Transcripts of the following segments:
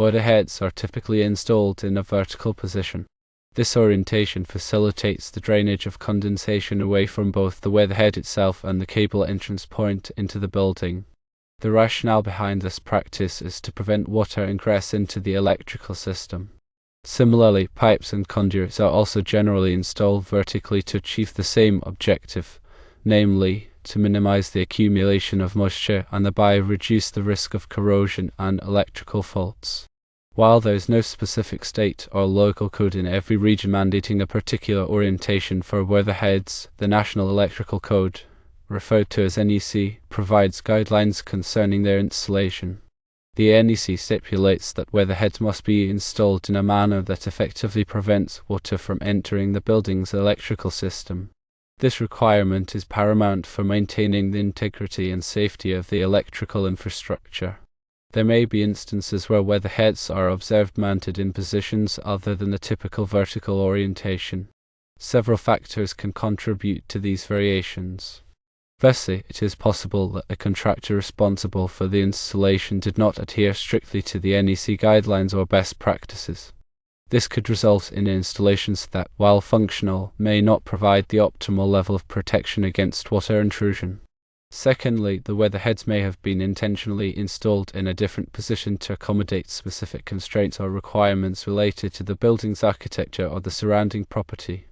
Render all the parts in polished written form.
Weatherheads are typically installed in a vertical position. This orientation facilitates the drainage of condensation away from both the weatherhead itself and the cable entrance point into the building. The rationale behind this practice is to prevent water ingress into the electrical system. Similarly, pipes and conduits are also generally installed vertically to achieve the same objective, namely, to minimize the accumulation of moisture and thereby reduce the risk of corrosion and electrical faults. While there is no specific state or local code in every region mandating a particular orientation for weatherheads, the National Electrical Code, referred to as NEC, provides guidelines concerning their installation. The NEC stipulates that weatherheads must be installed in a manner that effectively prevents water from entering the building's electrical system. This requirement is paramount for maintaining the integrity and safety of the electrical infrastructure. There may be instances where weatherheads are observed mounted in positions other than the typical vertical orientation. Several factors can contribute to these variations. Firstly, it is possible that the contractor responsible for the installation did not adhere strictly to the NEC guidelines or best practices. This could result in installations that, while functional, may not provide the optimal level of protection against water intrusion. Secondly, the weatherheads may have been intentionally installed in a different position to accommodate specific constraints or requirements related to the building's architecture or the surrounding property.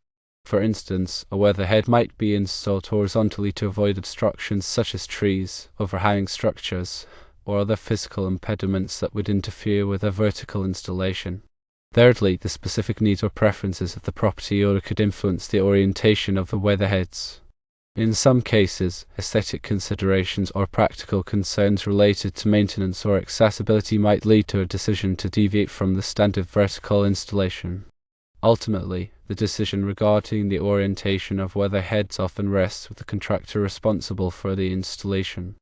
For instance, a weatherhead might be installed horizontally to avoid obstructions such as trees, overhanging structures, or other physical impediments that would interfere with a vertical installation. Thirdly, the specific needs or preferences of the property owner could influence the orientation of the weatherheads. In some cases, aesthetic considerations or practical concerns related to maintenance or accessibility might lead to a decision to deviate from the standard vertical installation. Ultimately, the decision regarding the orientation of weatherheads often rests with the contractor responsible for the installation.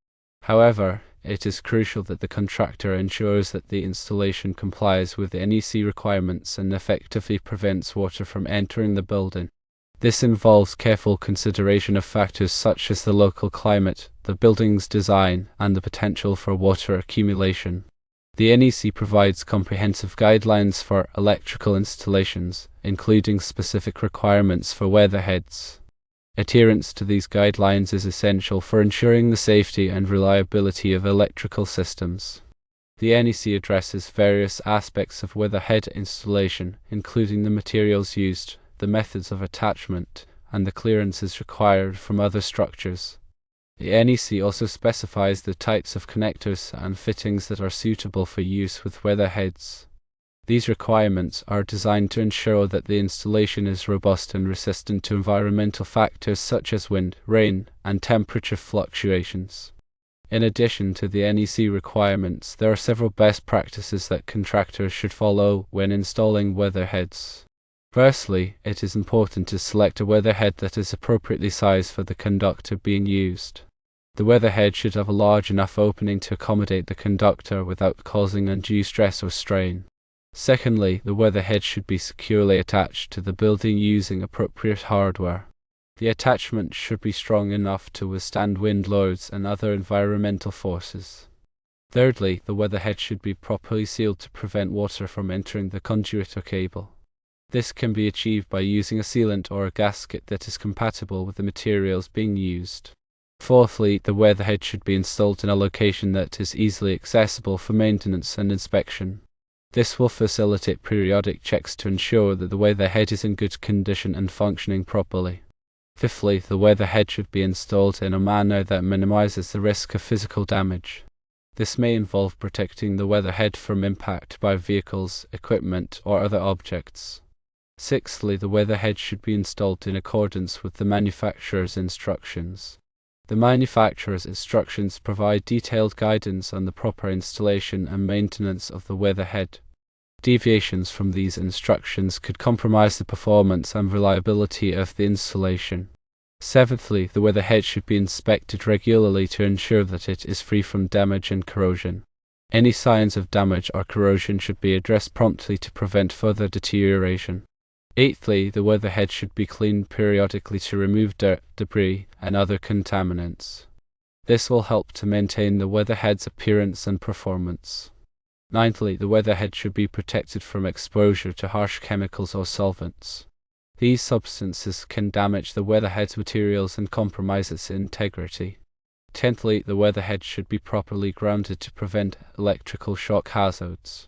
However, it is crucial that the contractor ensures that the installation complies with the NEC requirements and effectively prevents water from entering the building. This involves careful consideration of factors such as the local climate, the building's design, and the potential for water accumulation. The NEC provides comprehensive guidelines for electrical installations, including specific requirements for weatherheads. Adherence to these guidelines is essential for ensuring the safety and reliability of electrical systems. The NEC addresses various aspects of weatherhead installation, including the materials used, the methods of attachment, and the clearances required from other structures. The NEC also specifies the types of connectors and fittings that are suitable for use with weatherheads. These requirements are designed to ensure that the installation is robust and resistant to environmental factors such as wind, rain, and temperature fluctuations. In addition to the NEC requirements, there are several best practices that contractors should follow when installing weatherheads. Firstly, it is important to select a weatherhead that is appropriately sized for the conductor being used. The weatherhead should have a large enough opening to accommodate the conductor without causing undue stress or strain. Secondly, the weatherhead should be securely attached to the building using appropriate hardware. The attachment should be strong enough to withstand wind loads and other environmental forces. Thirdly, the weatherhead should be properly sealed to prevent water from entering the conduit or cable. This can be achieved by using a sealant or a gasket that is compatible with the materials being used. Fourthly, the weatherhead should be installed in a location that is easily accessible for maintenance and inspection. This will facilitate periodic checks to ensure that the weatherhead is in good condition and functioning properly. Fifthly, the weatherhead should be installed in a manner that minimizes the risk of physical damage. This may involve protecting the weatherhead from impact by vehicles, equipment, or other objects. Sixthly, the weatherhead should be installed in accordance with the manufacturer's instructions. The manufacturer's instructions provide detailed guidance on the proper installation and maintenance of the weatherhead. Deviations from these instructions could compromise the performance and reliability of the installation. Seventhly, the weatherhead should be inspected regularly to ensure that it is free from damage and corrosion. Any signs of damage or corrosion should be addressed promptly to prevent further deterioration. Eighthly, the weatherhead should be cleaned periodically to remove dirt, debris, and other contaminants. This will help to maintain the weatherhead's appearance and performance. Ninthly, the weatherhead should be protected from exposure to harsh chemicals or solvents. These substances can damage the weatherhead's materials and compromise its integrity. Tenthly, the weatherhead should be properly grounded to prevent electrical shock hazards.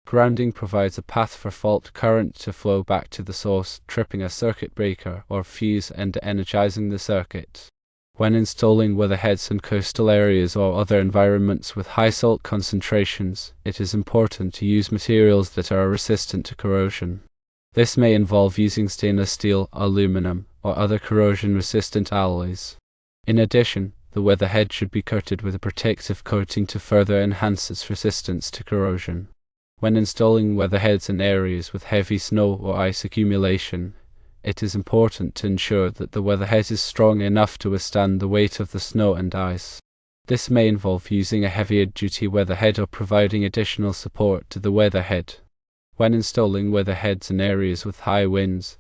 Grounding provides a path for fault current to flow back to the source, tripping a circuit breaker or fuse and energizing the circuit. When installing weatherheads in coastal areas or other environments with high salt concentrations, it is important to use materials that are resistant to corrosion. This may involve using stainless steel, aluminum, or other corrosion-resistant alloys. In addition, the weatherhead should be coated with a protective coating to further enhance its resistance to corrosion. When installing weatherheads in areas with heavy snow or ice accumulation, it is important to ensure that the weatherhead is strong enough to withstand the weight of the snow and ice. This may involve using a heavier-duty weatherhead or providing additional support to the weatherhead. When installing weatherheads in areas with high winds,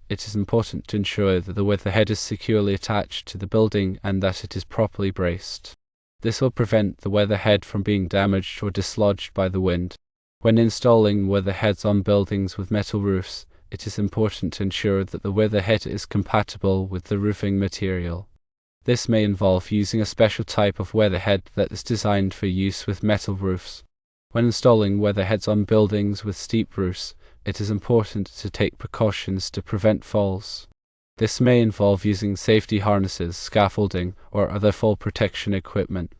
it is important to ensure that the weatherhead is securely attached to the building and that it is properly braced. This will prevent the weatherhead from being damaged or dislodged by the wind. When installing weatherheads on buildings with metal roofs, it is important to ensure that the weatherhead is compatible with the roofing material. This may involve using a special type of weatherhead that is designed for use with metal roofs. When installing weatherheads on buildings with steep roofs, it is important to take precautions to prevent falls. This may involve using safety harnesses, scaffolding, or other fall protection equipment.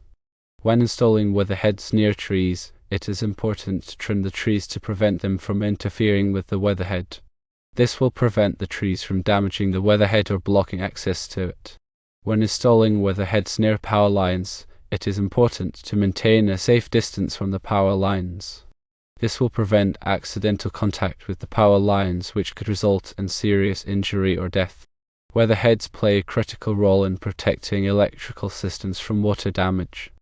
When installing weatherheads near trees, it is important to trim the trees to prevent them from interfering with the weatherhead. This will prevent the trees from damaging the weatherhead or blocking access to it. When installing weatherheads near power lines, it is important to maintain a safe distance from the power lines. This will prevent accidental contact with the power lines, which could result in serious injury or death. Weatherheads play a critical role in protecting electrical systems from water damage.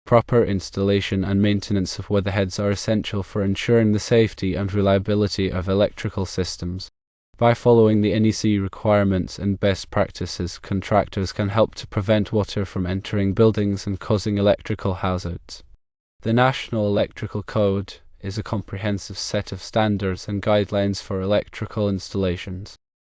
Proper installation and maintenance of weatherheads are essential for ensuring the safety and reliability of electrical systems. By following the NEC requirements and best practices, contractors can help to prevent water from entering buildings and causing electrical hazards. The National Electrical Code is a comprehensive set of standards and guidelines for electrical installations.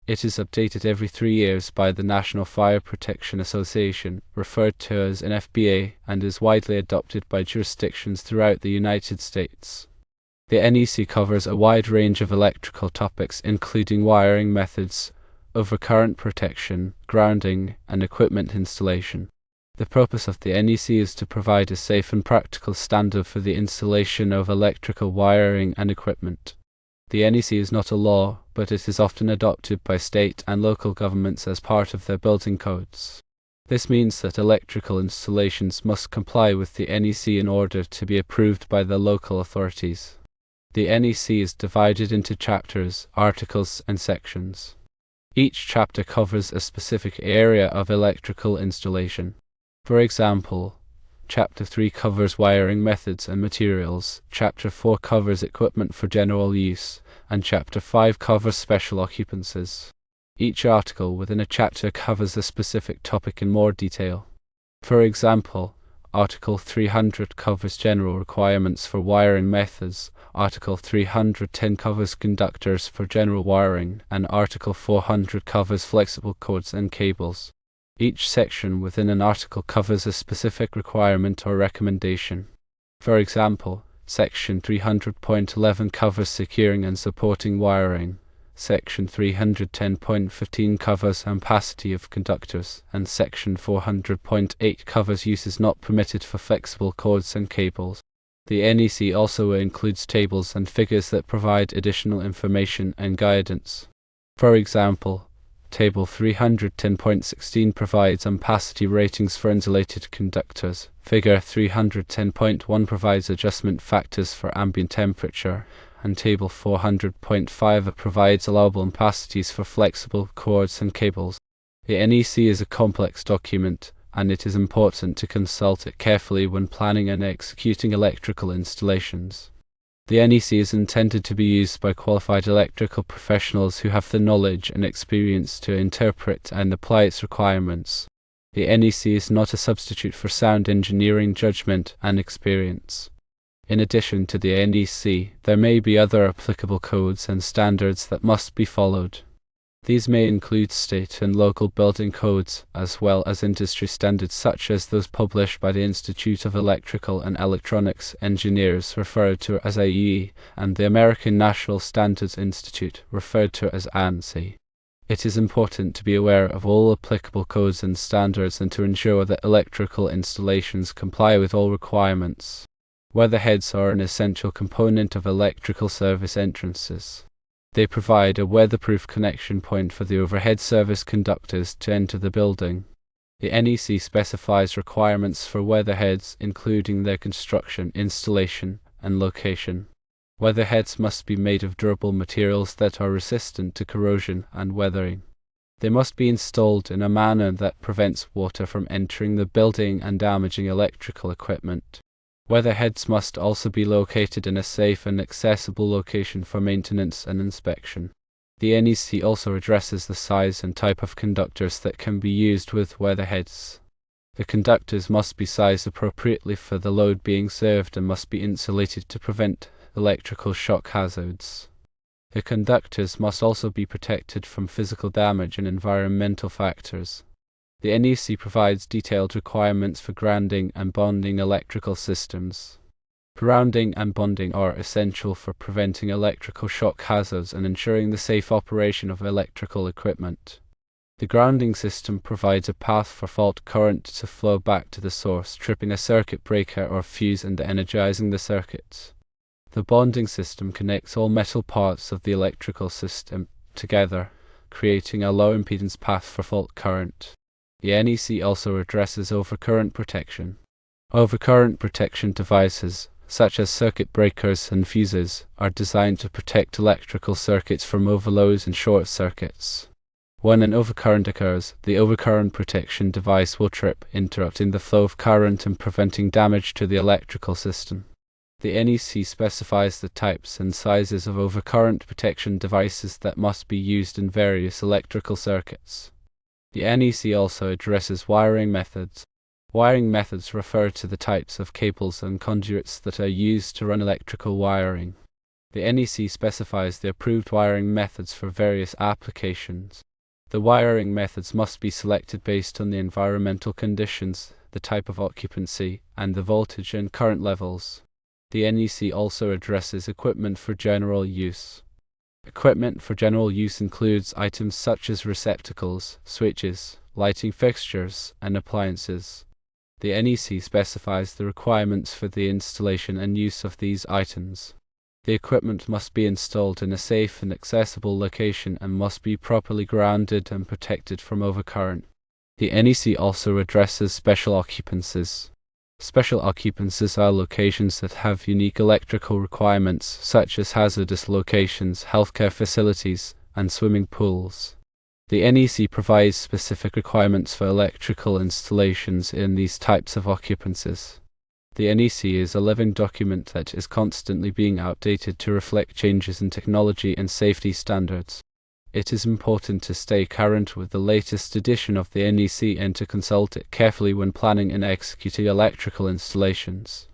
It is updated every 3 years by the National Fire Protection Association, referred to as NFPA, and is widely adopted by jurisdictions throughout the United States. The NEC covers a wide range of electrical topics, including wiring methods, overcurrent protection, grounding, and equipment installation. The purpose of the NEC is to provide a safe and practical standard for the installation of electrical wiring and equipment. The NEC is not a law, but it is often adopted by state and local governments as part of their building codes. This means that electrical installations must comply with the NEC in order to be approved by the local authorities. The NEC is divided into chapters, articles, and sections. Each chapter covers a specific area of electrical installation. For example, Chapter 3 covers wiring methods and materials, Chapter 4 covers equipment for general use, and Chapter 5 covers special occupancies. Each article within a chapter covers a specific topic in more detail. For example, Article 300 covers general requirements for wiring methods, Article 310 covers conductors for general wiring, and Article 400 covers flexible cords and cables. Each section within an article covers a specific requirement or recommendation. For example, Section 300.11 covers securing and supporting wiring, Section 310.15 covers ampacity of conductors, and Section 400.8 covers uses not permitted for flexible cords and cables. The NEC also includes tables and figures that provide additional information and guidance. For example, Table 310.16 provides ampacity ratings for insulated conductors. Figure 310.1 provides adjustment factors for ambient temperature, and Table 400.5 provides allowable ampacities for flexible cords and cables. The NEC is a complex document, and it is important to consult it carefully when planning and executing electrical installations. The NEC is intended to be used by qualified electrical professionals who have the knowledge and experience to interpret and apply its requirements. The NEC is not a substitute for sound engineering judgment and experience. In addition to the NEC, there may be other applicable codes and standards that must be followed. These may include state and local building codes, as well as industry standards such as those published by the Institute of Electrical and Electronics Engineers, referred to as IEE, and the American National Standards Institute, referred to as ANSI. It is important to be aware of all applicable codes and standards and to ensure that electrical installations comply with all requirements. Weatherheads are an essential component of electrical service entrances. They provide a weatherproof connection point for the overhead service conductors to enter the building. The NEC specifies requirements for weatherheads, including their construction, installation, and location. Weatherheads must be made of durable materials that are resistant to corrosion and weathering. They must be installed in a manner that prevents water from entering the building and damaging electrical equipment. Weatherheads must also be located in a safe and accessible location for maintenance and inspection. The NEC also addresses the size and type of conductors that can be used with weatherheads. The conductors must be sized appropriately for the load being served and must be insulated to prevent electrical shock hazards. The conductors must also be protected from physical damage and environmental factors. The NEC provides detailed requirements for grounding and bonding electrical systems. Grounding and bonding are essential for preventing electrical shock hazards and ensuring the safe operation of electrical equipment. The grounding system provides a path for fault current to flow back to the source, tripping a circuit breaker or fuse and energizing the circuit. The bonding system connects all metal parts of the electrical system together, creating a low impedance path for fault current. The NEC also addresses overcurrent protection. Overcurrent protection devices, such as circuit breakers and fuses, are designed to protect electrical circuits from overloads and short circuits. When an overcurrent occurs, the overcurrent protection device will trip, interrupting the flow of current and preventing damage to the electrical system. The NEC specifies the types and sizes of overcurrent protection devices that must be used in various electrical circuits. The NEC also addresses wiring methods. Wiring methods refer to the types of cables and conduits that are used to run electrical wiring. The NEC specifies the approved wiring methods for various applications. The wiring methods must be selected based on the environmental conditions, the type of occupancy, and the voltage and current levels. The NEC also addresses equipment for general use. Equipment for general use includes items such as receptacles, switches, lighting fixtures, and appliances. The NEC specifies the requirements for the installation and use of these items. The equipment must be installed in a safe and accessible location and must be properly grounded and protected from overcurrent. The NEC also addresses special occupancies. Special occupancies are locations that have unique electrical requirements, such as hazardous locations, healthcare facilities, and swimming pools. The NEC provides specific requirements for electrical installations in these types of occupancies. The NEC is a living document that is constantly being updated to reflect changes in technology and safety standards. It is important to stay current with the latest edition of the NEC and to consult it carefully when planning and executing electrical installations.